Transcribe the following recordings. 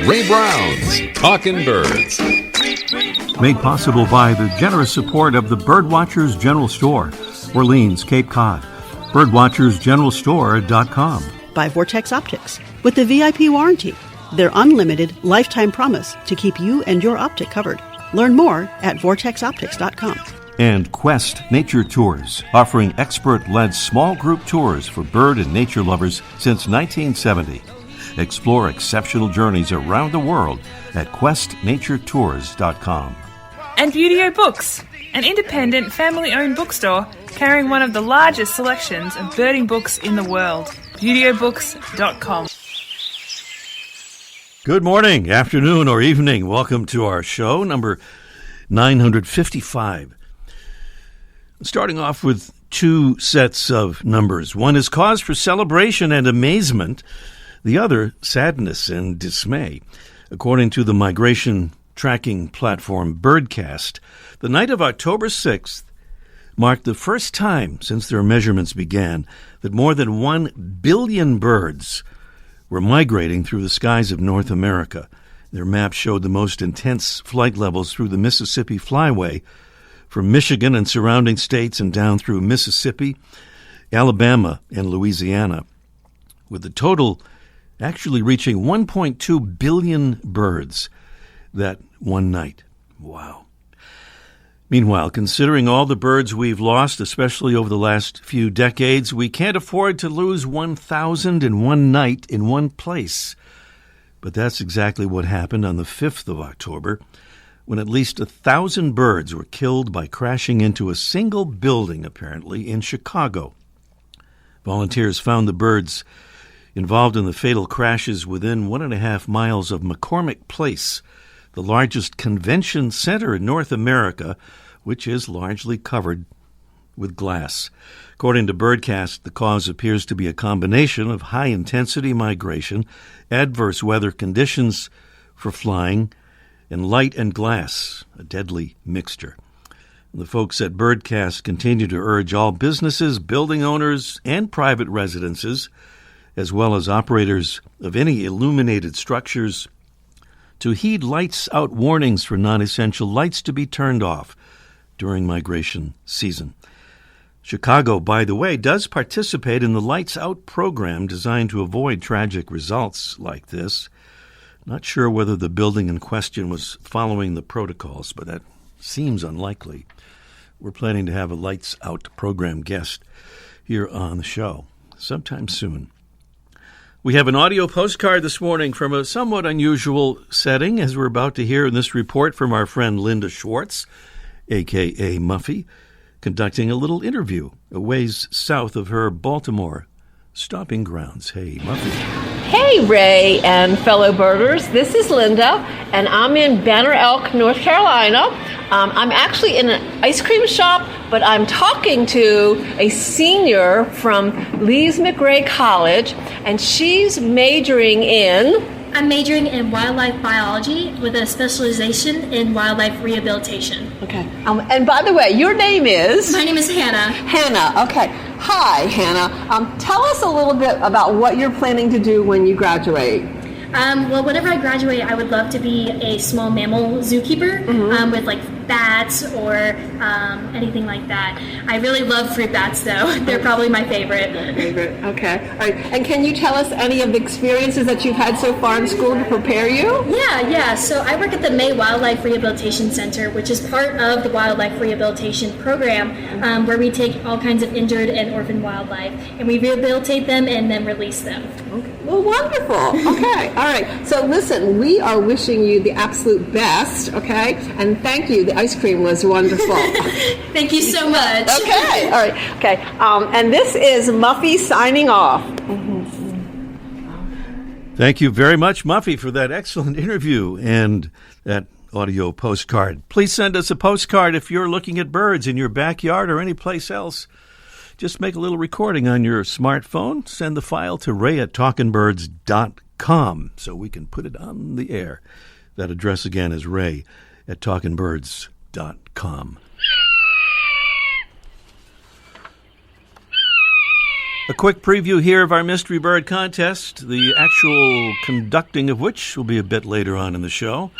Ray Brown's Talkin' Birds. Made possible by the generous support of the Birdwatchers General Store, Orleans, Cape Cod. Birdwatchersgeneralstore.com. By Vortex Optics, with the VIP warranty, their unlimited lifetime promise to keep you and your optic covered. Learn more at vortexoptics.com. And Quest Nature Tours, offering expert-led small group tours for bird and nature lovers since 1970. Explore exceptional journeys around the world at questnaturetours.com. And Beautyo Books, an independent family-owned bookstore carrying one of the largest selections of birding books in the world. beautyobooks.com. Good morning, afternoon, or evening. Welcome to our show, number 955. Starting off with two sets of numbers. One is cause for celebration and amazement. The other, sadness and dismay. According to the migration tracking platform Birdcast, the night of October 6th marked the first time since their measurements began that more than 1 billion birds were migrating through the skies of North America. Their map showed the most intense flight levels through the Mississippi Flyway from Michigan and surrounding states and down through Mississippi, Alabama, and Louisiana, with the total actually reaching 1.2 billion birds that one night. Wow. Meanwhile, considering all the birds we've lost, especially over the last few decades, we can't afford to lose 1,000 in one night in one place. But that's exactly what happened on the 5th of October, when at least 1,000 birds were killed by crashing into a single building, apparently, in Chicago. Volunteers found the birds involved in the fatal crashes within 1.5 miles of McCormick Place, the largest convention center in North America, which is largely covered with glass. According to Birdcast, the cause appears to be a combination of high-intensity migration, adverse weather conditions for flying, and light and glass, a deadly mixture. The folks at Birdcast continue to urge all businesses, building owners, and private residences, as well as operators of any illuminated structures, to heed lights-out warnings for non-essential lights to be turned off during migration season. Chicago, by the way, does participate in the Lights Out program designed to avoid tragic results like this. Not sure whether the building in question was following the protocols, but that seems unlikely. We're planning to have a Lights Out program guest here on the show sometime soon. We have an audio postcard this morning from a somewhat unusual setting, as we're about to hear in this report from our friend Linda Schwartz, a.k.a. Muffy, conducting a little interview a ways south of her Baltimore stomping grounds. Hey, Muffy. Hey, Ray and fellow birders. This is Linda, and I'm in Banner Elk, North Carolina. I'm actually in an ice cream shop, but I'm talking to a senior from Lees McRae College, and she's majoring in... I'm majoring in wildlife biology with a specialization in wildlife rehabilitation. Okay. And by the way, your name is? My name is Hannah. Hannah, okay. Hi, Hannah. Tell us a little bit about what you're planning to do when you graduate. Well, whenever I graduate, I would love to be a small mammal zookeeper with like bats or anything like that. I really love fruit bats, though. They're probably my favorite. Okay. All right. And can you tell us any of the experiences that you've had so far in school to prepare you? Yeah. So I work at the May Wildlife Rehabilitation Center, which is part of the Wildlife Rehabilitation Program, where we take all kinds of injured and orphaned wildlife, and we rehabilitate them and then release them. Okay. Well, wonderful. Okay. All right. So listen, we are wishing you the absolute best, okay? And thank you. The ice cream was wonderful. Thank you so much. Okay. All right. Okay. And this is Muffy signing off. Thank you very much, Muffy, for that excellent interview and that audio postcard. Please send us a postcard if you're looking at birds in your backyard or any place else. Just make a little recording on your smartphone. Send the file to ray@talkingbirds.com so we can put it on the air. That address again is ray@talkingbirds.com. A quick preview here of our Mystery Bird contest, the actual conducting of which will be a bit later on in the show.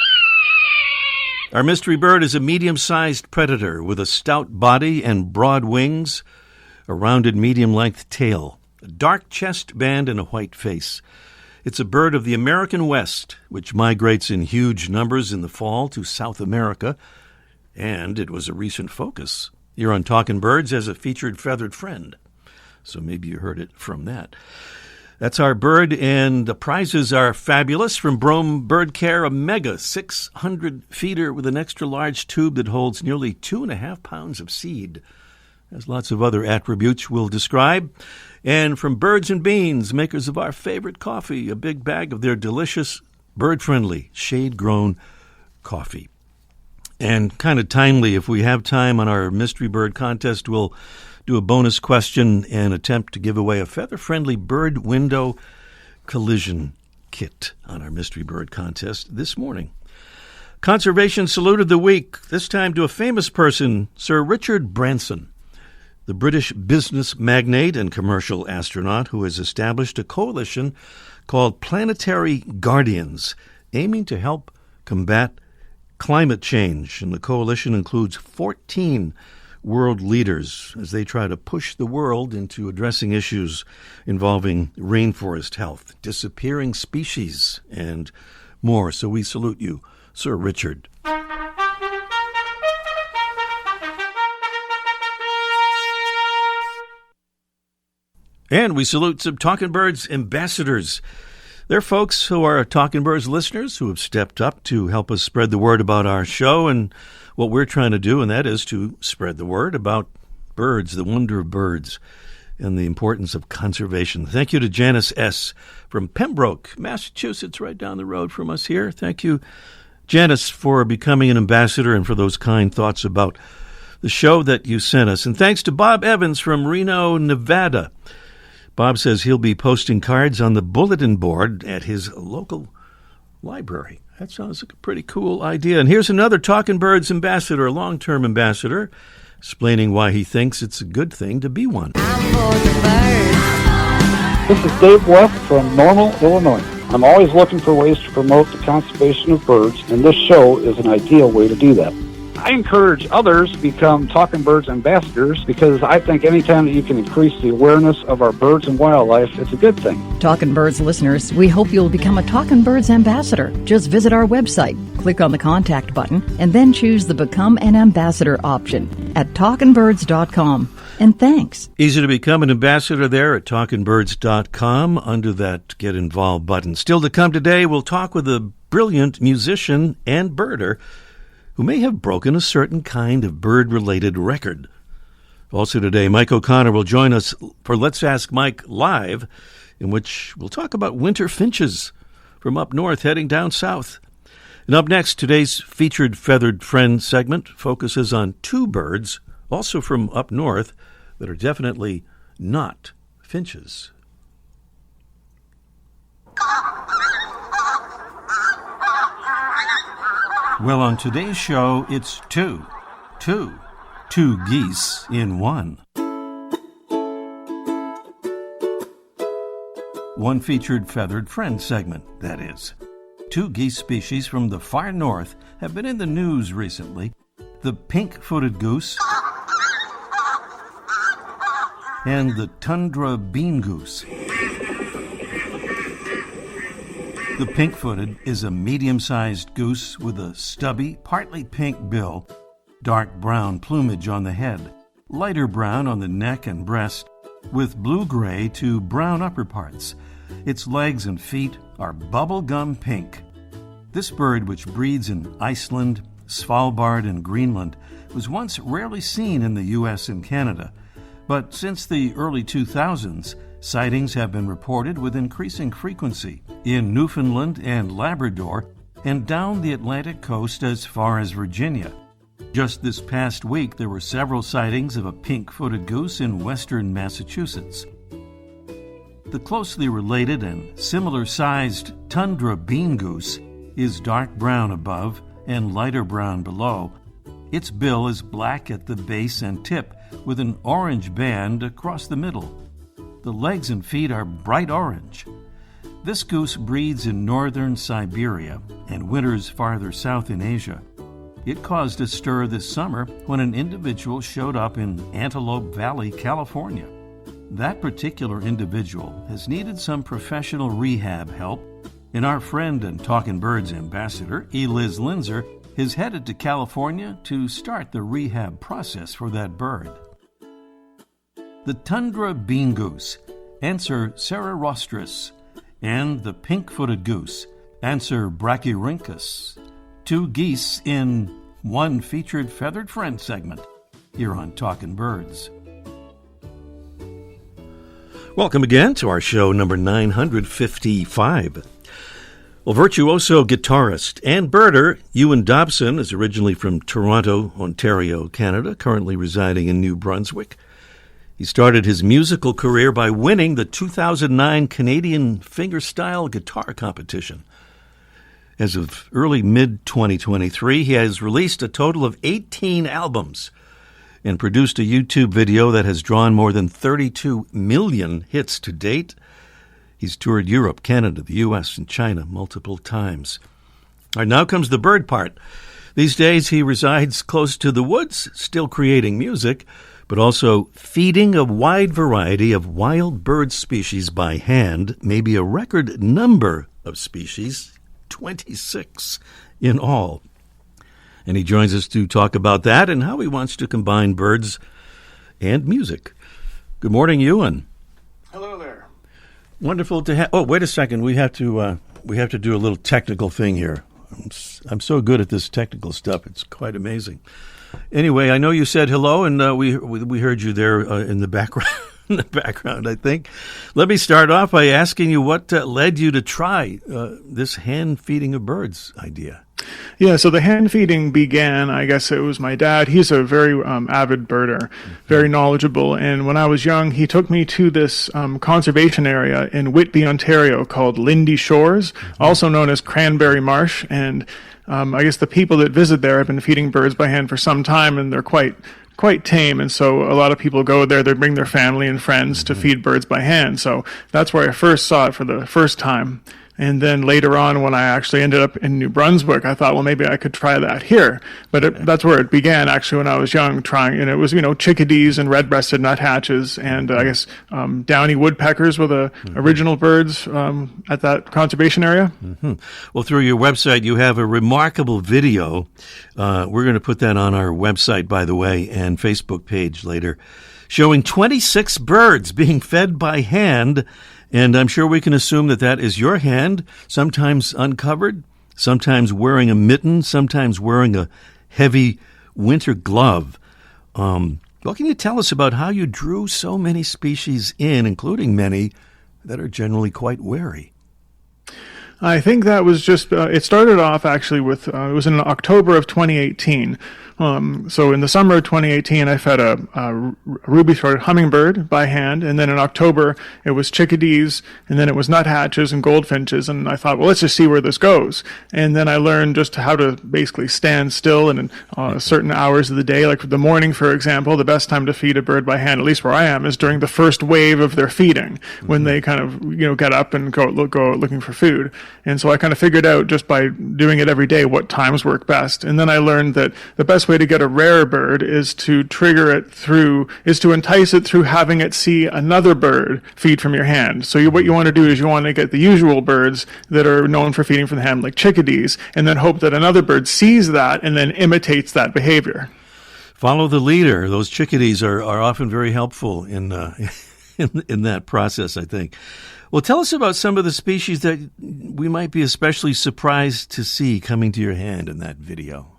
Our mystery bird is a medium-sized predator with a stout body and broad wings, a rounded medium-length tail, a dark chest band, and a white face. It's a bird of the American West, which migrates in huge numbers in the fall to South America, and it was a recent focus here on Talkin' Birds as a featured feathered friend. So maybe you heard it from that. That's our bird, and the prizes are fabulous. From Brome Bird Care, a mega 600-feeder with an extra-large tube that holds nearly 2.5 pounds of seed. Has lots of other attributes we'll describe. And from Birds and Beans, makers of our favorite coffee, a big bag of their delicious, bird-friendly, shade-grown coffee. And kind of timely, if we have time on our Mystery Bird contest, we'll do a bonus question and attempt to give away a feather-friendly bird window collision kit on our Mystery Bird contest this morning. Conservation Salute of the Week, this time to a famous person, Sir Richard Branson, the British business magnate and commercial astronaut who has established a coalition called Planetary Guardians, aiming to help combat climate change. And the coalition includes 14 world leaders as they try to push the world into addressing issues involving rainforest health, disappearing species, and more. So we salute you, Sir Richard. And we salute some Talkin' Birds ambassadors. They're folks who are Talkin' Birds listeners who have stepped up to help us spread the word about our show and what we're trying to do, and that is to spread the word about birds, the wonder of birds, and the importance of conservation. Thank you to Janice S. from Pembroke, Massachusetts, right down the road from us here. Thank you, Janice, for becoming an ambassador and for those kind thoughts about the show that you sent us. And thanks to Bob Evans from Reno, Nevada. Bob says he'll be posting cards on the bulletin board at his local library. That sounds like a pretty cool idea. And here's another Talkin' Birds ambassador, a long-term ambassador, explaining why he thinks it's a good thing to be one. This is Dave West from Normal, Illinois. I'm always looking for ways to promote the conservation of birds, and this show is an ideal way to do that. I encourage others to become Talkin' Birds ambassadors because I think anytime that you can increase the awareness of our birds and wildlife, it's a good thing. Talkin' Birds listeners, we hope you'll become a Talkin' Birds ambassador. Just visit our website, click on the contact button, and then choose the Become an Ambassador option at talkinbirds.com. And thanks. Easy to become an ambassador there at talkinbirds.com under that Get Involved button. Still to come today, we'll talk with a brilliant musician and birder who may have broken a certain kind of bird-related record. Also today, Mike O'Connor will join us for Let's Ask Mike Live, in which we'll talk about winter finches from up north heading down south. And up next, today's featured Feathered Friend segment focuses on two birds, also from up north, that are definitely not finches. Well, on today's show, it's two geese in one. One featured Feathered Friend segment, that is. Two geese species from the far north have been in the news recently. The pink-footed goose and the tundra bean goose. The pink-footed is a medium-sized goose with a stubby, partly pink bill, dark brown plumage on the head, lighter brown on the neck and breast, with blue-gray to brown upper parts. Its legs and feet are bubblegum pink. This bird, which breeds in Iceland, Svalbard, and Greenland, was once rarely seen in the U.S. and Canada, but since the early 2000s, sightings have been reported with increasing frequency in Newfoundland and Labrador and down the Atlantic coast as far as Virginia. Just this past week, there were several sightings of a pink-footed goose in western Massachusetts. The closely related and similar-sized tundra bean goose is dark brown above and lighter brown below. Its bill is black at the base and tip with an orange band across the middle. The legs and feet are bright orange. This goose breeds in northern Siberia and winters farther south in Asia. It caused a stir this summer when an individual showed up in Antelope Valley, California. That particular individual has needed some professional rehab help, and our friend and Talkin' Birds ambassador, Liz Linzer, is headed to California to start the rehab process for that bird. The tundra bean goose, Anser cererostris, and the pink-footed goose, Anser brachyrhynchus. 2 geese in one featured feathered friend segment here on Talkin' Birds. Welcome again to our show number 955. Well, virtuoso guitarist and birder Ewan Dobson is originally from Toronto, Ontario, Canada, currently residing in New Brunswick. He started his musical career by winning the 2009 Canadian fingerstyle guitar competition. As of early mid-2023, he has released a total of 18 albums and produced a YouTube video that has drawn more than 32 million hits to date. He's toured Europe, Canada, the U.S., and China multiple times. All right, now comes the bird part. These days, he resides close to the woods, still creating music, but also feeding a wide variety of wild bird species by hand, maybe a record number of species, 26 in all. And he joins us to talk about that and how he wants to combine birds and music. Good morning, Ewan. Hello there. Wonderful to have. Oh, wait a second. We have to do a little technical thing here. I'm so good at this technical stuff. It's quite amazing. Anyway, I know you said hello, and we heard you there in the background. I think. Let me start off by asking you what led you to try this hand feeding of birds idea. Yeah, so the hand feeding began, I guess it was my dad. He's a very avid birder, very knowledgeable. And when I was young, he took me to this conservation area in Whitby, Ontario called Lindy Shores, also known as Cranberry Marsh. And I guess the people that visit there have been feeding birds by hand for some time, and they're quite tame, and so a lot of people go there. They bring their family and friends to feed birds by hand. So that's where I first saw it for the first time. And then later on, when I actually ended up in New Brunswick, I thought, well, maybe I could try that here. But that's where it began, actually, when I was young, trying. And it was, chickadees and red-breasted nuthatches and I guess downy woodpeckers were the original birds at that conservation area. Mm-hmm. Well, through your website, you have a remarkable video. We're going to put that on our website, by the way, and Facebook page later, showing 26 birds being fed by hand. And I'm sure we can assume that is your hand, sometimes uncovered, sometimes wearing a mitten, sometimes wearing a heavy winter glove. What can you tell us about how you drew so many species in, including many that are generally quite wary? I think that was just, it started off actually with, it was in October of 2018. So in the summer of 2018, I fed a ruby-throated hummingbird by hand, and then in October, it was chickadees, and then it was nuthatches and goldfinches, and I thought, well, let's just see where this goes. And then I learned just how to basically stand still in certain hours of the day, like the morning, for example. The best time to feed a bird by hand, at least where I am, is during the first wave of their feeding, when they kind of, get up and go looking for food. And so I kind of figured out just by doing it every day what times work best. And then I learned that the best way to get a rare bird is to entice it through having it see another bird feed from your hand. So what you want to do is you want to get the usual birds that are known for feeding from the hand, like chickadees, and then hope that another bird sees that and then imitates that behavior. Follow the leader. Those chickadees are often very helpful in that process, I think. Well, tell us about some of the species that we might be especially surprised to see coming to your hand in that video.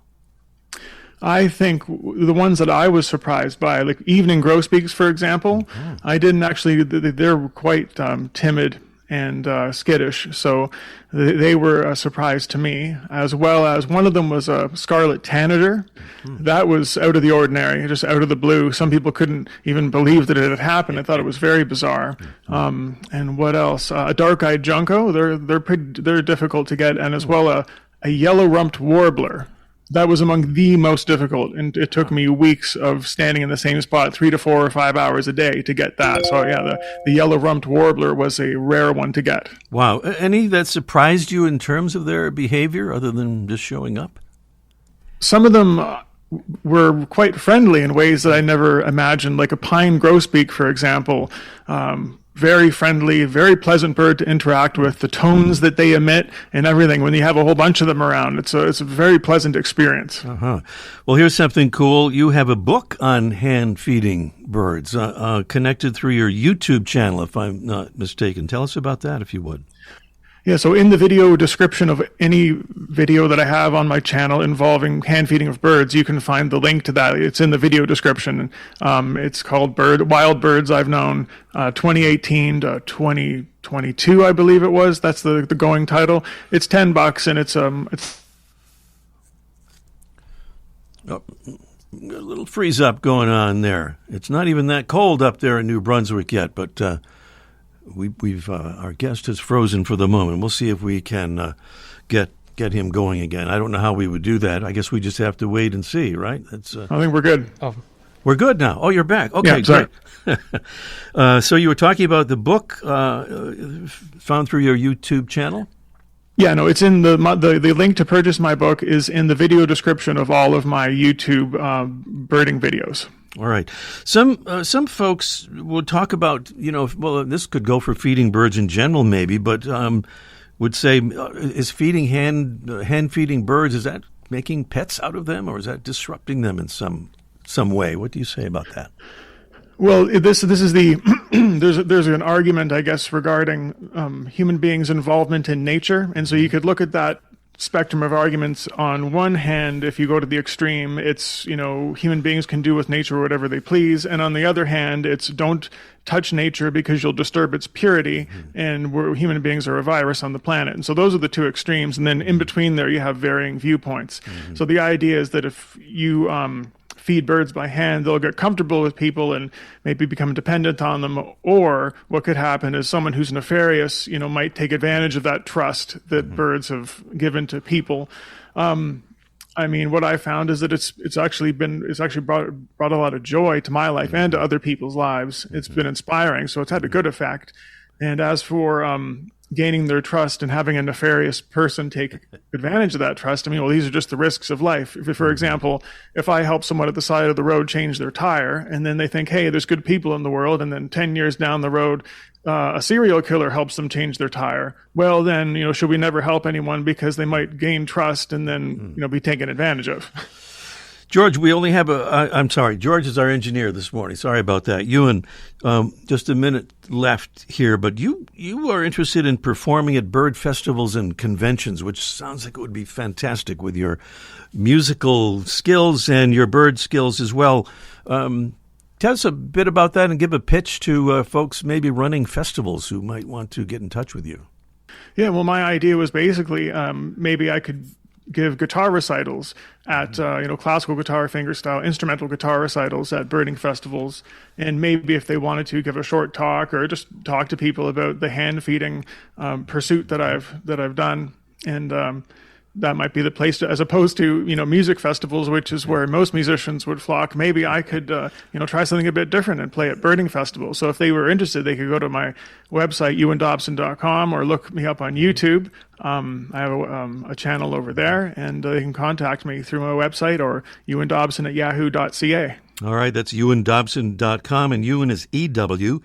I think the ones that I was surprised by, like evening grosbeaks, for example, I didn't actually, they're quite timid and skittish, so they were a surprise to me, as well as one of them was a scarlet tanager. That was out of the ordinary, just out of the blue. Some people couldn't even believe that it had happened. I thought it was very bizarre. And what else? A dark-eyed junco, they're difficult to get, and as well a yellow-rumped warbler. that was among the most difficult, and it took me weeks of standing in the same spot 3 to 4 or 5 hours a day to get that. So yeah, the yellow-rumped warbler was a rare one to get. Wow. Any that surprised you in terms of their behavior other than just showing up? Some of them were quite friendly in ways that I never imagined, like a pine grosbeak, for example. Very friendly, very pleasant bird to interact with. The tones that they emit and everything, when you have a whole bunch of them around, it's a very pleasant experience. Uh-huh. Well, here's something cool. You have a book on hand-feeding birds connected through your YouTube channel, if I'm not mistaken. Tell us about that, if you would. Yeah, so in the video description of any video that I have on my channel involving hand feeding of birds, you can find the link to that. It's in the video description. It's called Wild Birds I've Known, 2018 to 2022, I believe it was. That's the going title. It's $10, and it's Oh, a little freeze up going on there. It's not even that cold up there in New Brunswick yet, but we've our guest has frozen for the moment. We'll see if we can get him going again. I don't know how we would do that. I guess we just have to wait and see, right? That's. I think we're good. Oh, we're good now. Oh, you're back. Okay, yeah, great. So you were talking about the book found through your YouTube channel? Yeah, no, it's in the link to purchase my book is in the video description of all of my YouTube birding videos. All right. Some folks will talk about, well, this could go for feeding birds in general maybe, but would say, is feeding hand feeding birds, is that making pets out of them, or is that disrupting them in some way? What do you say about that? Well, this is the there's an argument, I guess, regarding human beings' involvement in nature, and so you could look at that spectrum of arguments. On one hand, if you go to the extreme, it's human beings can do with nature whatever they please, and on the other hand, it's don't touch nature because you'll disturb its purity, and human beings are a virus on the planet. And so those are the two extremes, and then in between there you have varying viewpoints. So the idea is that if you feed birds by hand, they'll get comfortable with people and maybe become dependent on them. Or what could happen is someone who's nefarious, might take advantage of that trust that birds have given to people. What I found is that it's actually brought a lot of joy to my life and to other people's lives. It's been inspiring, so it's had a good effect. And as for gaining their trust and having a nefarious person take advantage of that trust, these are just the risks of life. For example, if I help someone at the side of the road change their tire, and then they think, hey, there's good people in the world, and then 10 years down the road, a serial killer helps them change their tire, well, then, should we never help anyone because they might gain trust and then, be taken advantage of? George, we only have I'm sorry, George is our engineer this morning. Sorry about that. Ewan, just a minute left here, but you are interested in performing at bird festivals and conventions, which sounds like it would be fantastic with your musical skills and your bird skills as well. Tell us a bit about that and give a pitch to folks maybe running festivals who might want to get in touch with you. Yeah, well, my idea was basically maybe I could give guitar recitals at classical guitar, fingerstyle, instrumental guitar recitals at birding festivals, and maybe if they wanted to give a short talk or just talk to people about the hand feeding pursuit that I've done, and that might be the place to, as opposed to music festivals, which is where most musicians would flock. Maybe I could try something a bit different and play at birding festivals. So if they were interested, they could go to my website ewandobson.com or look me up on YouTube. I have a channel over there, and they can contact me through my website or ewandobson@yahoo.ca. All right, that's ewandobson.com, and Ewan is EWAN.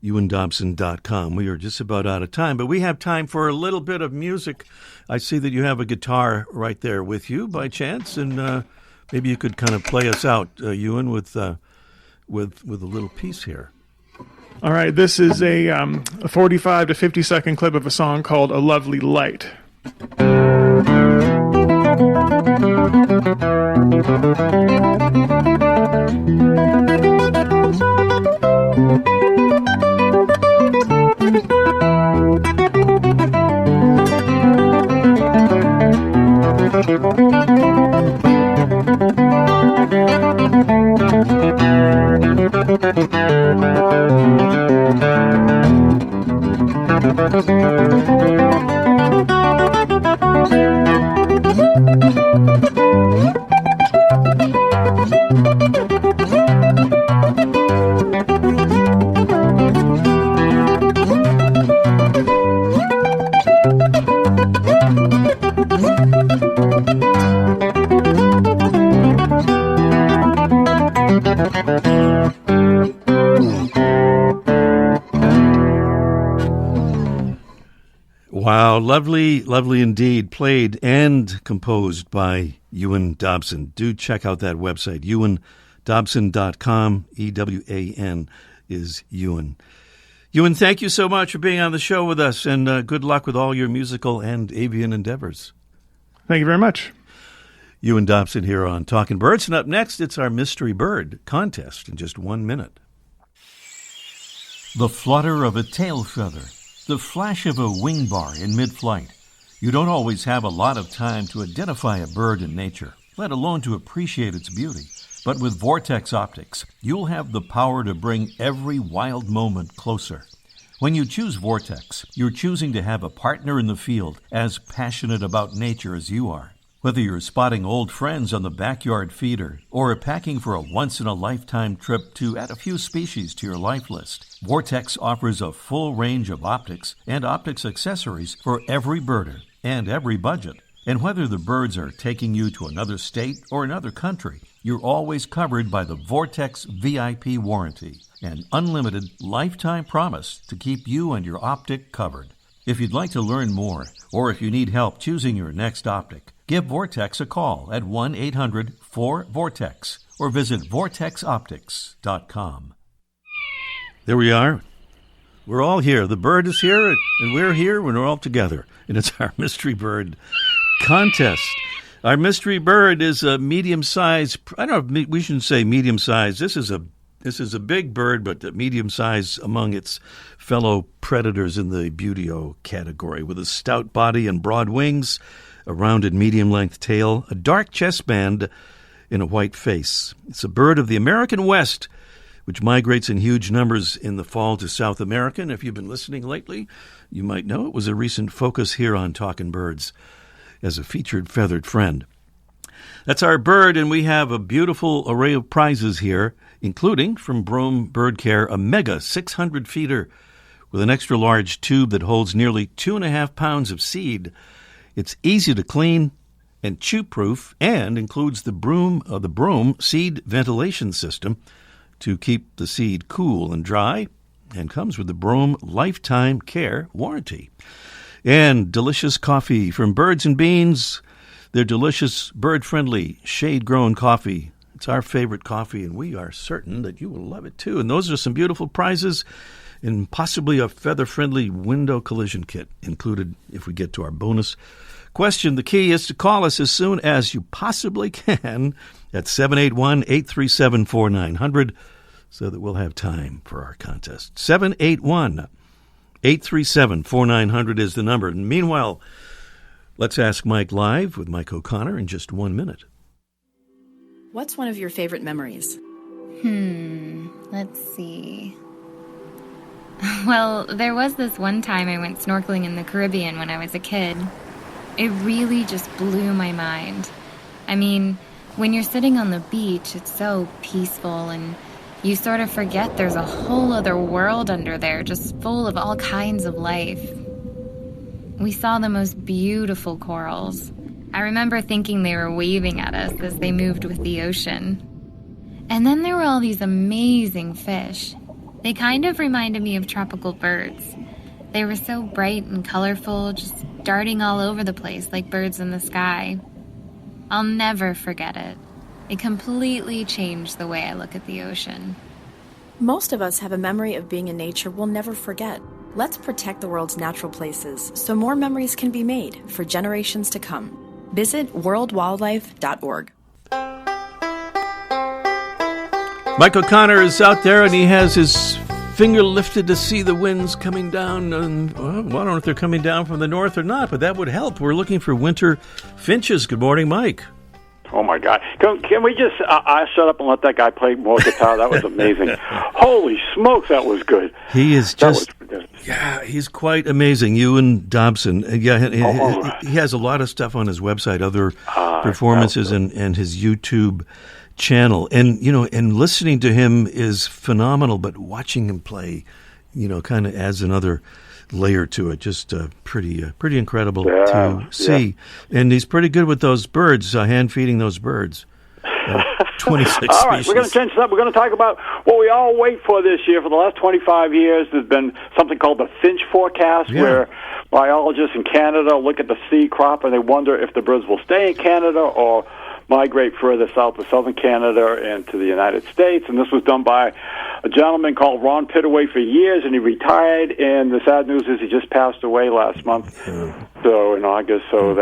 ewandobson.com. We are just about out of time, but we have time for a little bit of music. I see that you have a guitar right there with you by chance, and maybe you could kind of play us out, Ewan, with a little piece here. All right, this is a 45 to 50 second clip of a song called A Lovely Light. Wow, lovely, lovely indeed. Played and composed by Ewan Dobson. Do check out that website, EwanDobson.com. EWAN is Ewan. Ewan, thank you so much for being on the show with us, and good luck with all your musical and avian endeavors. Thank you very much. Ewan Dobson here on Talking Birds, and up next, it's our Mystery Bird contest in just 1 minute. The flutter of a tail feather, the flash of a wing bar in mid-flight. You don't always have a lot of time to identify a bird in nature, let alone to appreciate its beauty. But with Vortex Optics, you'll have the power to bring every wild moment closer. When you choose Vortex, you're choosing to have a partner in the field as passionate about nature as you are. Whether you're spotting old friends on the backyard feeder or packing for a once-in-a-lifetime trip to add a few species to your life list, Vortex offers a full range of optics and optics accessories for every birder and every budget. And whether the birds are taking you to another state or another country, you're always covered by the Vortex VIP warranty, an unlimited lifetime promise to keep you and your optic covered. If you'd like to learn more, or if you need help choosing your next optic, give Vortex a call at 1-800-4VORTEX or visit vortexoptics.com. There we are. We're all here. The bird is here, and we're here when we're all together. And it's our Mystery Bird contest. Our mystery bird is a medium-sized. I don't know if we shouldn't say medium-sized. This is a big bird, but medium-sized among its fellow predators in the Buteo category, with a stout body and broad wings, a rounded medium-length tail, a dark chest band, and a white face. It's a bird of the American West, which migrates in huge numbers in the fall to South America. And if you've been listening lately, you might know it was a recent focus here on Talkin' Birds as a featured feathered friend. That's our bird, and we have a beautiful array of prizes here, including from Brome Bird Care, a mega 600-feeder with an extra-large tube that holds nearly 2.5 pounds of seed. It's easy to clean and chew-proof, and includes the Brome seed ventilation system to keep the seed cool and dry, and comes with the Brome Lifetime Care warranty. And delicious coffee from Birds and Beans. Their delicious, bird-friendly, shade-grown coffee. It's our favorite coffee, and we are certain that you will love it too. And those are some beautiful prizes, and possibly a feather-friendly window collision kit included if we get to our bonus question. The key is to call us as soon as you possibly can at 781-837-4900 so that we'll have time for our contest. 781-837-4900 is the number. And meanwhile, let's ask Mike live with Mike O'Connor in just 1 minute. What's one of your favorite memories? Let's see. Well, there was this one time I went snorkeling in the Caribbean when I was a kid. It really just blew my mind. I mean, when you're sitting on the beach, it's so peaceful, and you sort of forget there's a whole other world under there, just full of all kinds of life. We saw the most beautiful corals. I remember thinking they were waving at us as they moved with the ocean. And then there were all these amazing fish. They kind of reminded me of tropical birds. They were so bright and colorful, just darting all over the place like birds in the sky. I'll never forget it. It completely changed the way I look at the ocean. Most of us have a memory of being in nature we'll never forget. Let's protect the world's natural places so more memories can be made for generations to come. Visit worldwildlife.org. Mike O'Connor is out there, and he has his finger lifted to see the winds coming down. And, well, I don't know if they're coming down from the north or not, but that would help. We're looking for winter finches. Good morning, Mike. Oh, my God. Can we just shut up and let that guy play more guitar? That was amazing. Holy smokes, that was good. He is just, he's quite amazing. Ewan Dobson. He has a lot of stuff on his website, other performances, and his YouTube channel. And, and listening to him is phenomenal, but watching him play, kind of adds another layer to it. Just pretty incredible to see. And he's pretty good with those birds, hand feeding those birds. 26 All right, species. we're going to change this up. We're going to talk about what we all wait for this year. For the last 25 years, there's been something called the finch forecast, where biologists in Canada look at the seed crop and they wonder if the birds will stay in Canada or migrate further south to southern Canada and to the United States. And this was done by a gentleman called Ron Pittaway for years, and he retired. And the sad news is he just passed away last month, so in August. So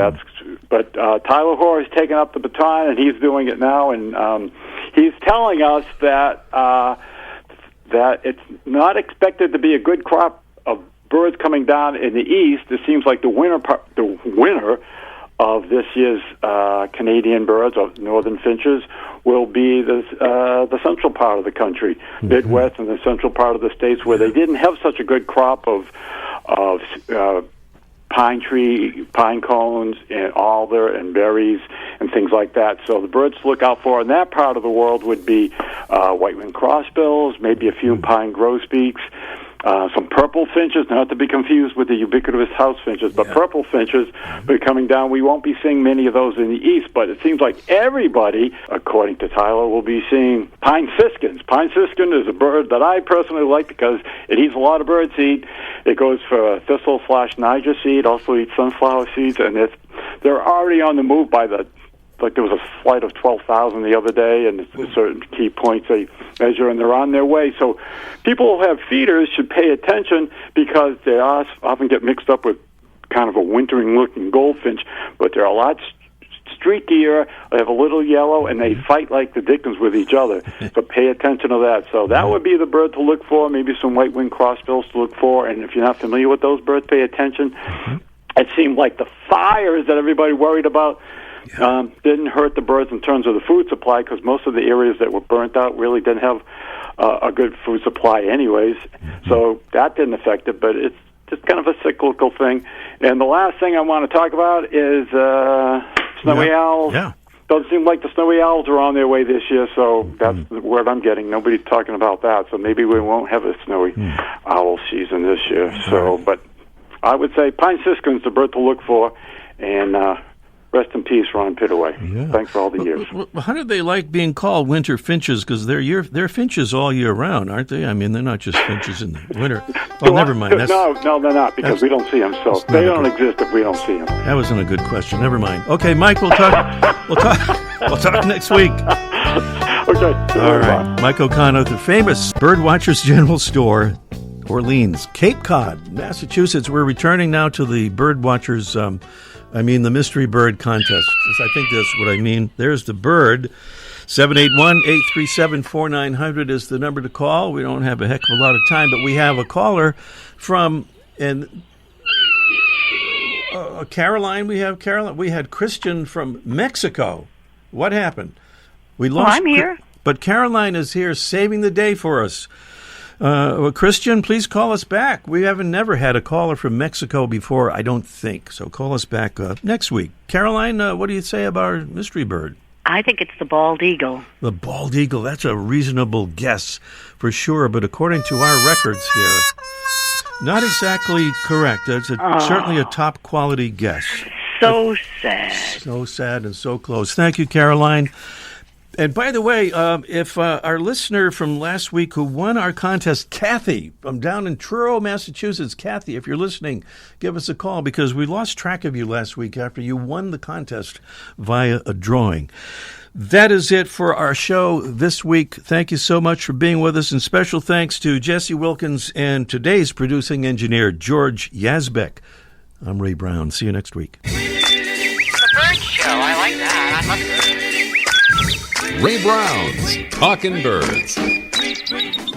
but Tyler Hoare has taken up the baton, and he's doing it now. And he's telling us that that it's not expected to be a good crop of birds coming down in the east. It seems like the winner of this year's Canadian birds, of northern finches, will be the central part of the country, Midwest and the central part of the states, where they didn't have such a good crop of pine cones and alder and berries and things like that. So the birds to look out for in that part of the world would be white-winged crossbills, maybe a few pine grosbeaks, some purple finches, not to be confused with the ubiquitous house finches, but purple finches are coming down. We won't be seeing many of those in the east, but it seems like everybody, according to Tyler, will be seeing pine siskins. Pine siskin is a bird that I personally like because it eats a lot of bird seed. It goes for thistle/Niger seed, also eats sunflower seeds, and they're already on the move by like there was a flight of 12,000 the other day, and certain key points they measure, and they're on their way. So people who have feeders should pay attention because they often get mixed up with kind of a wintering-looking goldfinch, but they're a lot streakier, they have a little yellow, and they fight like the dickens with each other. So pay attention to that. So that would be the bird to look for, maybe some white-winged crossbills to look for, and if you're not familiar with those birds, pay attention. It seemed like the fires that everybody worried about didn't hurt the birds in terms of the food supply, because most of the areas that were burnt out really didn't have a good food supply anyways. So that didn't affect it, but it's just kind of a cyclical thing. And the last thing I want to talk about is snowy owls. Doesn't seem like the snowy owls are on their way this year, so that's the word I'm getting. Nobody's talking about that, so maybe we won't have a snowy owl season this year. So, but I would say pine siskin's the bird to look for, and rest in peace, Ron Pittaway. Thanks for all the years. Well, how do they like being called winter finches? Because they're finches all year round, aren't they? I mean, they're not just finches in the winter. Oh, never mind. No, they're not, because we don't see them. So they don't exist if we don't see them. That wasn't a good question. Never mind. Okay, Mike, we'll talk. We'll talk next week. Okay. All right. Mike O'Connor, the famous Birdwatchers General Store, Orleans, Cape Cod, Massachusetts. We're returning now to the Birdwatchers. The mystery bird contest. I think that's what I mean. There's the bird. 781-837-4900 is the number to call. We don't have a heck of a lot of time, but we have a caller from Caroline. We have Caroline. We had Christian from Mexico. What happened? We lost. I'm here. But Caroline is here, saving the day for us. Christian, please call us back. We never had a caller from Mexico before, I don't think. So call us back next week. Caroline, what do you say about our mystery bird? I think it's the bald eagle. The bald eagle, that's a reasonable guess for sure. But according to our records here, not exactly correct. That's certainly a top quality guess. So sad. So sad and so close. Thank you, Caroline. And by the way, if our listener from last week who won our contest, Kathy, from down in Truro, Massachusetts, Kathy, if you're listening, give us a call, because we lost track of you last week after you won the contest via a drawing. That is it for our show this week. Thank you so much for being with us, and special thanks to Jesse Wilkins and today's producing engineer, George Yazbek. I'm Ray Brown. See you next week. The Bird Show. I like that. I love it. Ray Brown's Talkin' Birds.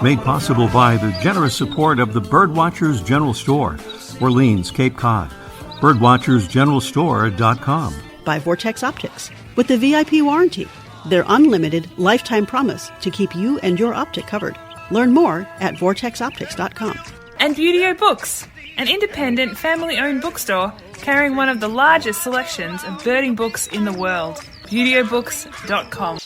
Made possible by the generous support of the Birdwatchers General Store, Orleans, Cape Cod. Birdwatchersgeneralstore.com. By Vortex Optics. With the VIP warranty, their unlimited lifetime promise to keep you and your optic covered. Learn more at vortexoptics.com. And Buteo Books, an independent family-owned bookstore carrying one of the largest selections of birding books in the world. ButeoBooks.com.